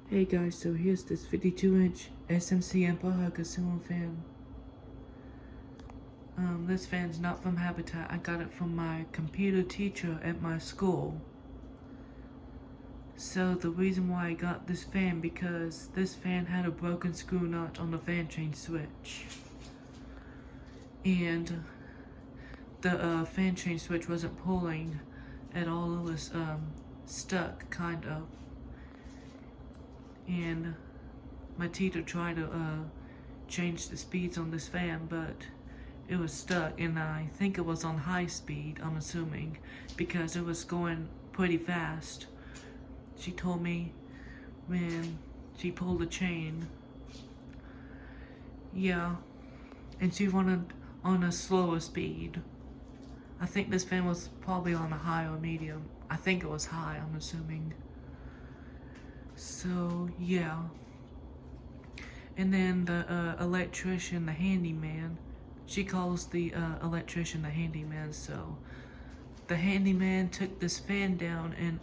Hey guys, so here's this 52-inch SMC Empire ceiling fan. This fan's not from Habitat. I got it from my computer teacher at my school. So the reason why I got this fan, because this fan had a broken screw nut on the fan chain switch. And the fan chain switch wasn't pulling at all. It was stuck, kind of. And my teacher tried to change the speeds on this fan, but it was stuck, and I think it was on high speed, I'm assuming, because it was going pretty fast. She told me when she pulled the chain. Yeah, and she wanted on a slower speed. I think this fan was probably on a high or medium. I think it was high, I'm assuming. So, yeah. And then the electrician, the handyman, she calls the electrician the handyman, so the handyman took this fan down, and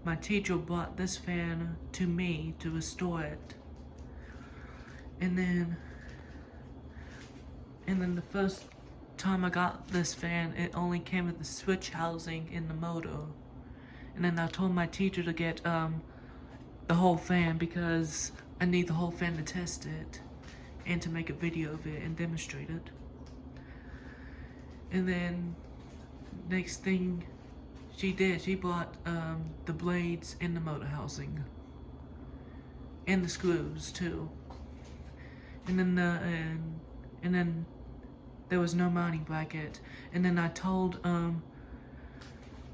my teacher brought this fan to me to restore it. And then the first time I got this fan, it only came with the switch housing in the motor. And then I told my teacher to get the whole fan, because I need the whole fan to test it and to make a video of it and demonstrate it. And then next thing she did, she bought the blades in the motor housing and the screws too. And then there was no mounting bracket. And then I told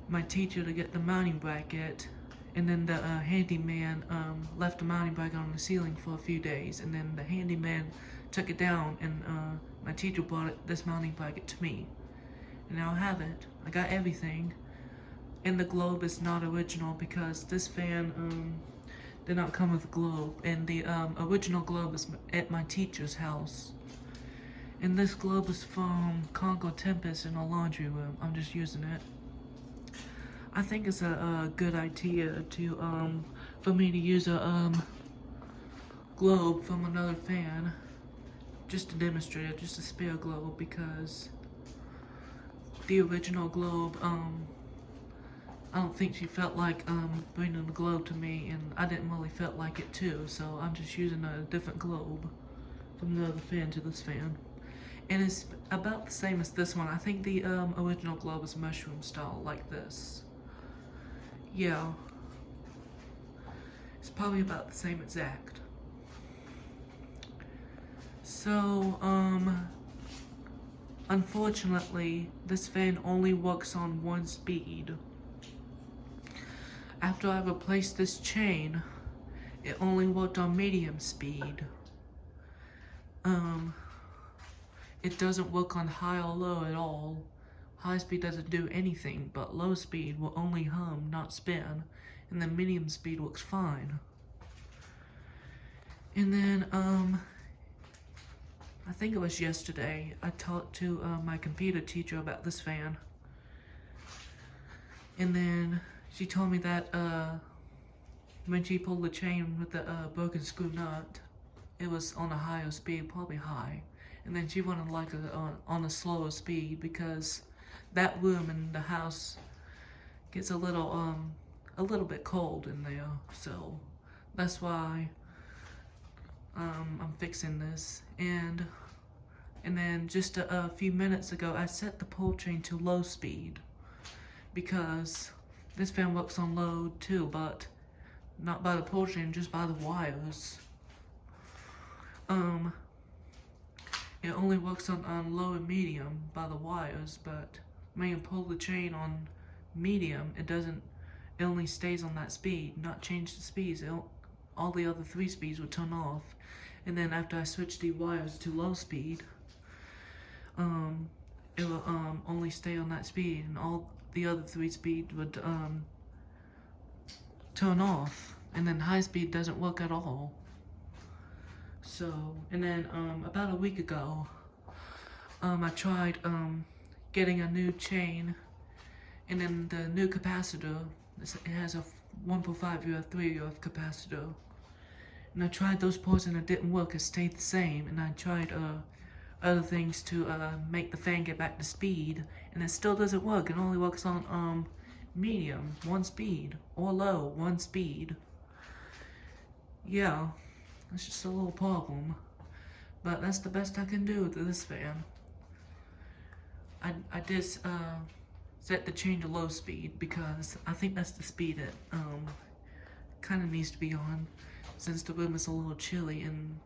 my teacher to get the mounting bracket. And then the handyman left the mounting bracket on the ceiling for a few days, and then the handyman took it down, and my teacher brought this mounting bracket to me. And now I have it. I got everything. And the globe is not original, because this fan did not come with a globe, and the original globe is at my teacher's house. And this globe is from Congo Tempest in a laundry room. I'm just using it. I think it's a good idea to for me to use a globe from another fan, just to demonstrate it, just a spare globe, because the original globe, I don't think she felt like bringing the globe to me, and I didn't really feel like it too, so I'm just using a different globe from the other fan to this fan. And it's about the same as this one. I think the original globe is mushroom style, like this. Yeah, it's probably about the same exact. So, unfortunately, this fan only works on one speed. After I replaced this chain, it only worked on medium speed. It doesn't work on high or low at all. High speed doesn't do anything, but low speed will only hum, not spin, and then medium speed works fine. And then, I think it was yesterday, I talked to my computer teacher about this fan. And then she told me that when she pulled the chain with the broken screw nut, it was on a higher speed, probably high. And then she wanted like on a slower speed, because that room in the house gets a little bit cold in there, so that's why I'm fixing this. And then just a few minutes ago, I set the pull chain to low speed, because this fan works on low too, but not by the pull chain, just by the wires. It only works on low and medium by the wires, but when you pull the chain on medium, it only stays on that speed, not change the speeds. All the other 3 speeds would turn off. And then after I switch the wires to low speed, it will only stay on that speed, and all the other 3 speeds would turn off. And then high speed doesn't work at all. So, and then about a week ago, I tried getting a new chain, and then the new capacitor, it has a 1.5 UF, 3 UF capacitor. And I tried those ports and it didn't work, it stayed the same. And I tried other things to make the fan get back to speed, and it still doesn't work. It only works on medium, 1 speed, or low, 1 speed. Yeah, that's just a little problem. But that's the best I can do with this fan. I did set the chain to low speed because I think that's the speed it kind of needs to be on, since the room is a little chilly, and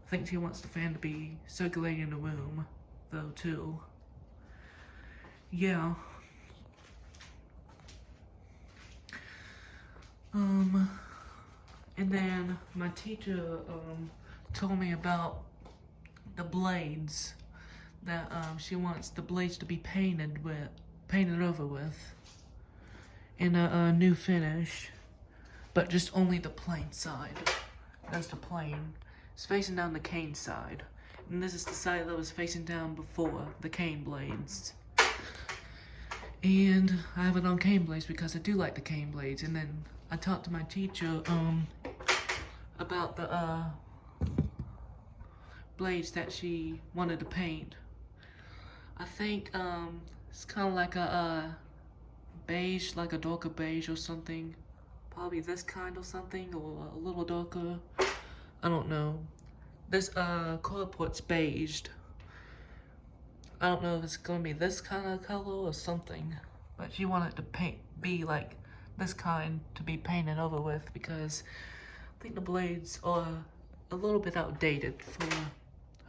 I think she wants the fan to be circulating the room though too. Yeah. And then my teacher told me about the blades that she wants the blades to be painted over with in a new finish, but just only the plain side. That's the plain. It's facing down the cane side, and this is the side that was facing down before the cane blades. And I have it on cane blades because I do like the cane blades. And then I talked to my teacher about the blades that she wanted to paint. I think it's kind of like a beige, like a darker beige or something. Probably this kind or something, or a little darker. I don't know. This carport's beiged. I don't know if it's gonna be this kind of color or something, but she wanted to be like this kind to be painted over with, because I think the blades are a little bit outdated for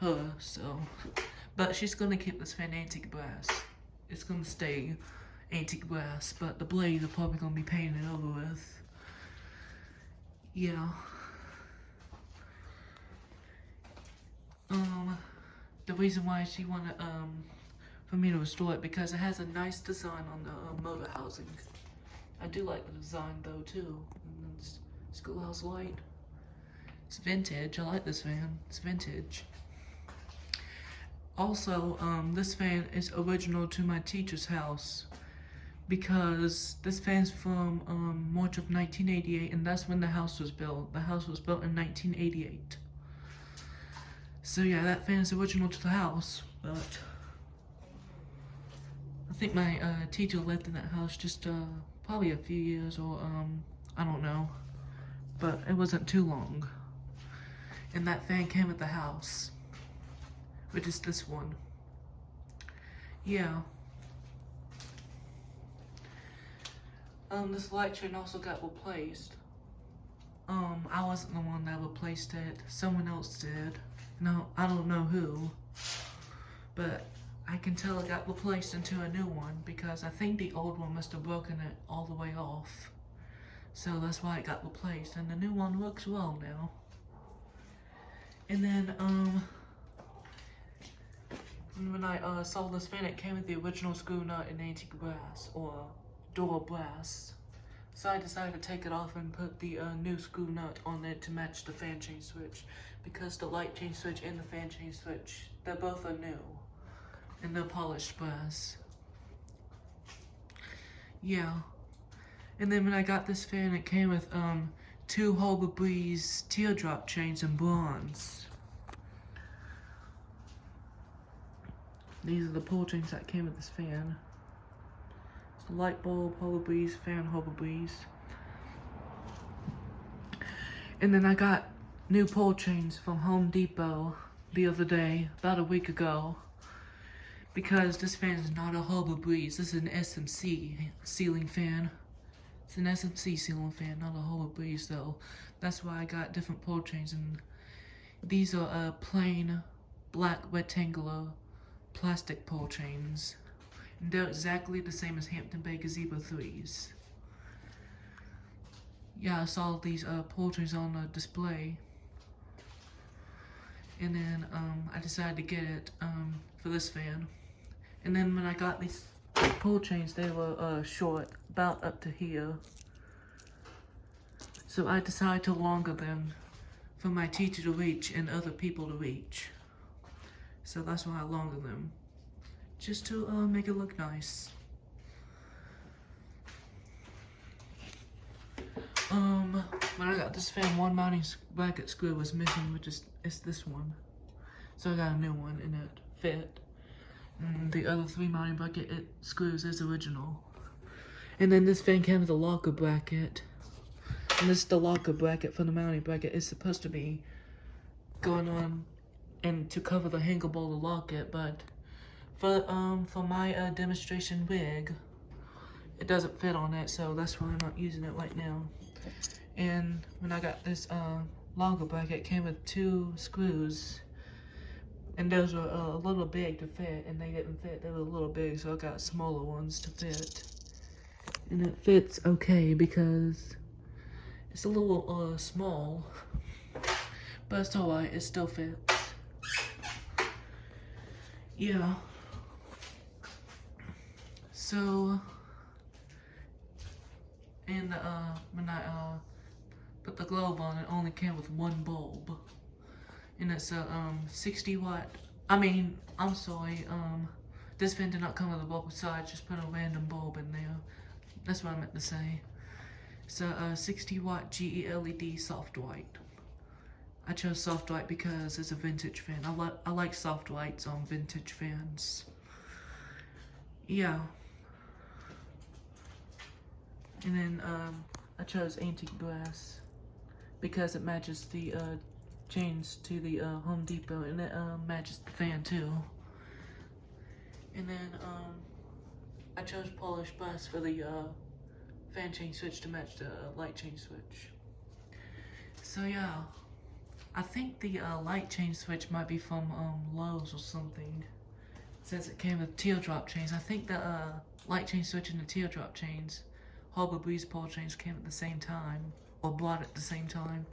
her. So, but she's gonna keep this fan antique brass. It's gonna stay antique brass, but the blades are probably gonna be painted over with. Yeah. The reason why she wanted for me to restore it, because it has a nice design on the motor housing. I do like the design though too. And it's schoolhouse light. It's vintage. I like this fan. It's vintage. Also, this fan is original to my teacher's house, because this fan's from March of 1988, and that's when the house was built. The house was built in 1988. So yeah, that fan is original to the house, but I think my teacher lived in that house just probably a few years, or I don't know, but it wasn't too long. And that fan came with the house, which is this one. Yeah. This light chain also got replaced. I wasn't the one that replaced it. Someone else did. No, I don't know who. But I can tell it got replaced into a new one, because I think the old one must have broken it all the way off. So that's why it got replaced, and the new one works well now. And then, when I saw this fan, it came with the original screw nut in antique brass, or door brass. So I decided to take it off and put the new screw nut on it to match the fan chain switch, because the light chain switch and the fan chain switch, they both are new, and they're polished brass. Yeah. And then when I got this fan, it came with 2 Harbor Breeze teardrop chains in bronze. These are the pull chains that came with this fan. Light bulb, Harbor Breeze, fan, Harbor Breeze. And then I got new pull chains from Home Depot the other day, about a week ago, because this fan is not a Harbor Breeze. This is an SMC ceiling fan. It's an SMC ceiling fan, not a Harbor Breeze though. That's why I got different pull chains, and these are plain black rectangular plastic pull chains. And they're exactly the same as Hampton Bay Gazebo 3s. Yeah, I saw these pull chains on the display. And then I decided to get it for this fan. And then when I got these pull chains, they were short, about up to here. So I decided to longer them for my teacher to reach and other people to reach. So that's why I longer them, just to make it look nice. when I got this fan, one mounting bracket screw was missing, which is this one. So I got a new one and it fit. And the other 3 mounting bracket screws is original. And then this fan came with a locker bracket. And this is the locker bracket for the mounting bracket. It's supposed to be going on and to cover the hanger bowl to lock it, but for my demonstration rig, it doesn't fit on it, so that's why I'm not using it right now. And when I got this longer bracket, it came with 2 screws, and those were a little big to fit, and they didn't fit. They were a little big, so I got smaller ones to fit. And it fits okay because it's a little small, but it's alright, it still fits. Yeah. So, and when I put the globe on, it only came with 1 bulb. And it's a 60 watt. I'm sorry, this fan did not come with a bulb, so I just put a random bulb in there. That's what I meant to say. It's a 60 watt GE LED soft white. I chose soft white because it's a vintage fan. I like soft whites on vintage fans. Yeah. And then I chose antique brass because it matches the chains to the Home Depot, and it matches the fan too. And then I chose polished brass for the fan chain switch to match the light chain switch. So yeah, I think the light chain switch might be from Lowe's or something, since it came with teardrop chains. I think the light chain switch and the teardrop chains, Harbor Breeze pole chains, came at the same time, or bought at the same time.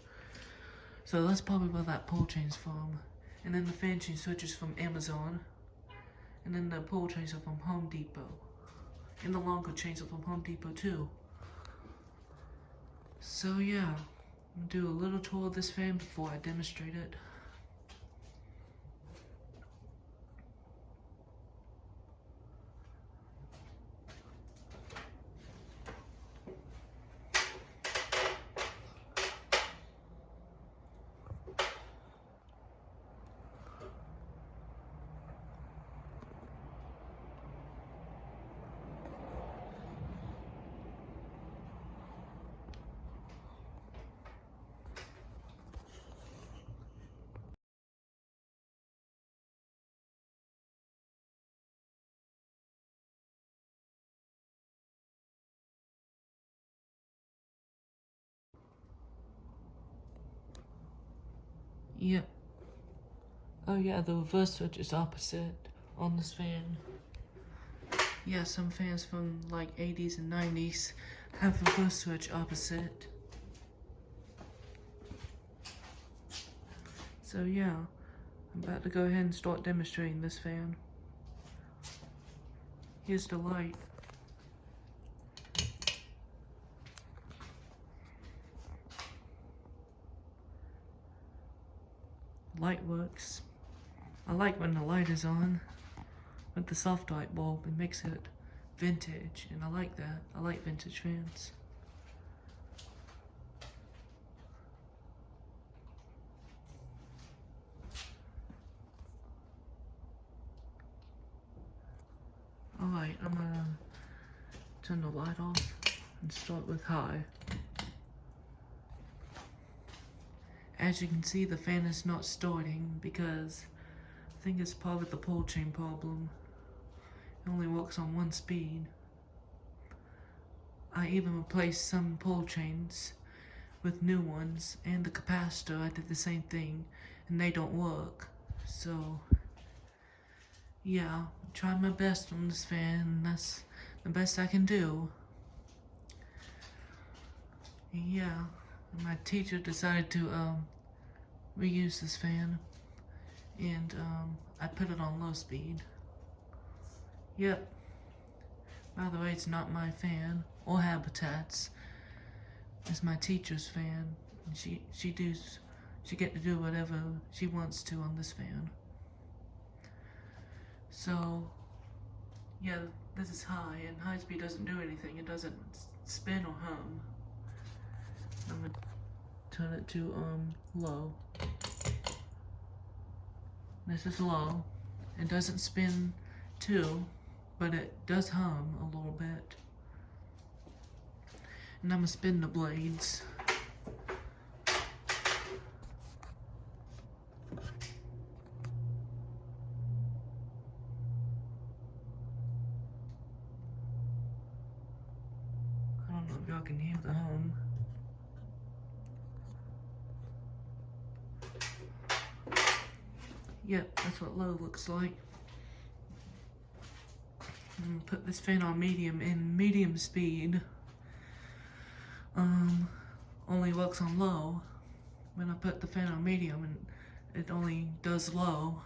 So that's probably where that pole chain's from. And then the fan chain switch is from Amazon. And then the pole chains are from Home Depot. And the longer chains are from Home Depot too. So yeah, I'll do a little tour of this fan before I demonstrate it. Yeah. Oh yeah, the reverse switch is opposite on this fan. Yeah, some fans from like 80s and 90s have reverse switch opposite. So yeah, I'm about to go ahead and start demonstrating this fan. Here's the light. Light works. I like when the light is on with the soft light bulb. It makes it vintage, and I like that. I like vintage fans. Alright, I'm gonna turn the light off and start with high. As you can see, the fan is not starting because I think it's probably the pole chain problem. It only works on 1 speed. I even replaced some pole chains with new ones, and the capacitor, I did the same thing, and they don't work. So yeah, I tried my best on this fan, and that's the best I can do. Yeah, my teacher decided to reuse this fan, and I put it on low speed. Yep. By the way, it's not my fan or Habitat's. It's my teacher's fan. And she get to do whatever she wants to on this fan. So yeah, this is high, and high speed doesn't do anything. It doesn't spin or hum. I'm gonna turn it to low. This is low. It doesn't spin too, but it does hum a little bit. And I'm gonna spin the blades. I don't know if y'all can hear the hum. Yep, that's what low looks like. I'm gonna put this fan on medium in medium speed. Only works on low. When I put the fan on medium, and it only does low.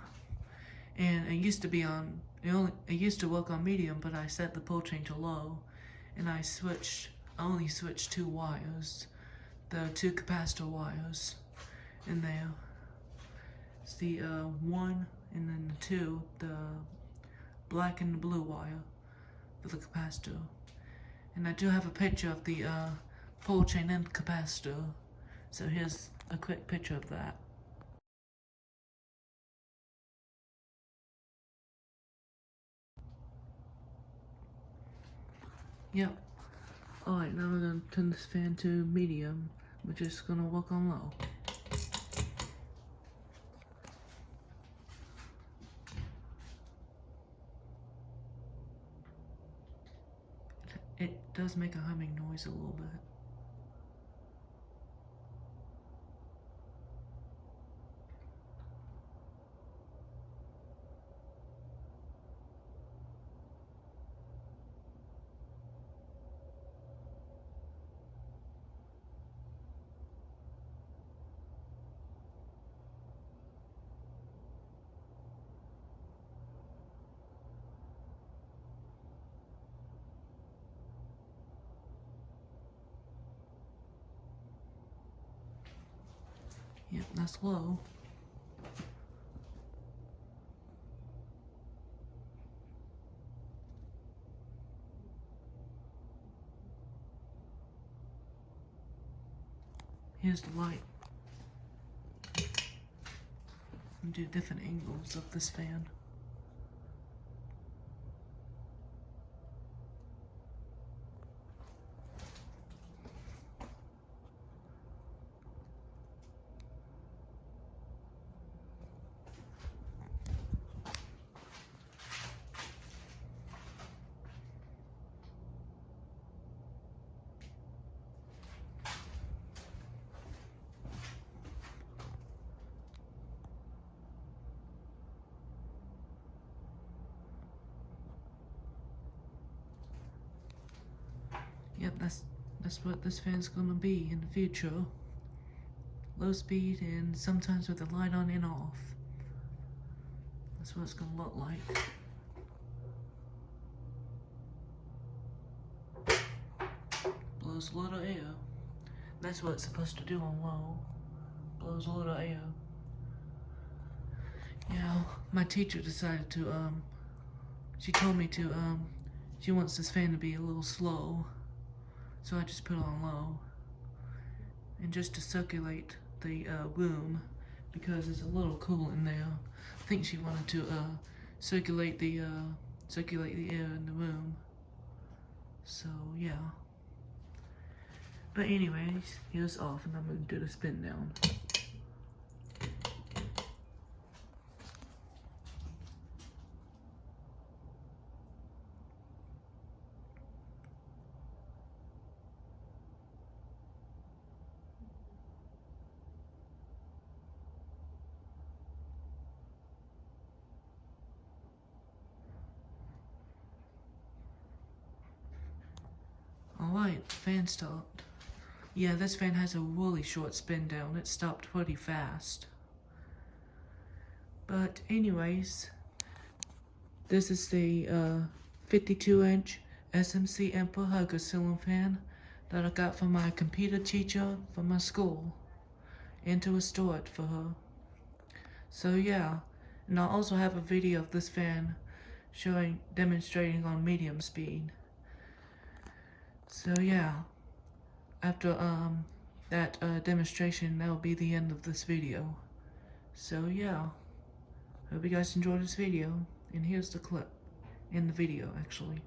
And it used to be on, it used to work on medium, but I set the pull chain to low, and I only switched 2 wires, the 2 capacitor wires in there. It's the 1 and then the 2, the black and the blue wire for the capacitor. And I do have a picture of the pull chain and capacitor, so here's a quick picture of that. Yep. Alright, now we're gonna turn this fan to medium. We're just gonna work on low. It does make a humming noise a little bit. Yep, that's low. Here's the light. And do different angles of this fan. Yep, that's what this fan's gonna be in the future. Low speed and sometimes with the light on and off. That's what it's gonna look like. Blows a lot of air. That's what it's supposed to do on low. Blows a lot of air. Yeah, my teacher decided to, she told me to, she wants this fan to be a little slow. So I just put it on low. And just to circulate the room, because it's a little cool in there. I think she wanted to circulate the air in the room. So yeah. But anyways, here's off, and I'm gonna do the spin down. Alright, fan stopped. Yeah, this fan has a really short spin down. It stopped pretty fast. But anyways, this is the 52-inch SMC Emperor Hugger ceiling fan that I got from my computer teacher from my school, and to restore it for her. So yeah, and I also have a video of this fan demonstrating on medium speed. So yeah, after that demonstration, that'll be the end of this video. So yeah, hope you guys enjoyed this video, and here's the clip in the video actually.